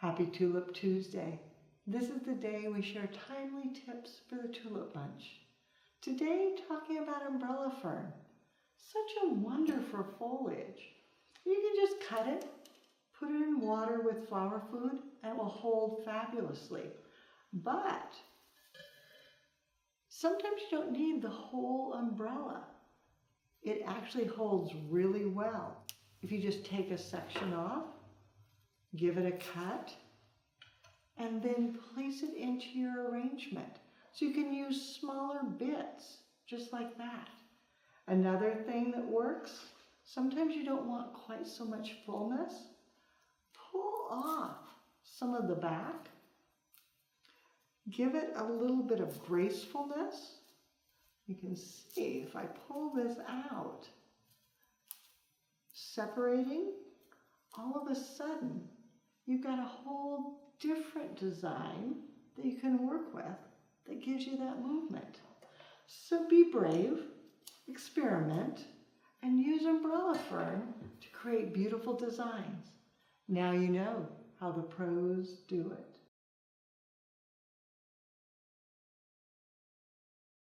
Happy Tulip Tuesday. This is the day we share timely tips for the tulip bunch. Today, talking about umbrella fern. Such a wonderful foliage. You can just cut it, put it in water with flower food, and it will hold fabulously. But sometimes you don't need the whole umbrella. It actually holds really well. If you just take a section off, give it a cut, and then place it into your arrangement. So you can use smaller bits, just like that. Another thing that works, sometimes you don't want quite so much fullness. Pull off some of the back. Give it a little bit of gracefulness. You can see if I pull this out, separating, all of a sudden, you've got a whole different design that you can work with that gives you that movement. So be brave, experiment, and use umbrella fern to create beautiful designs. Now you know how the pros do it.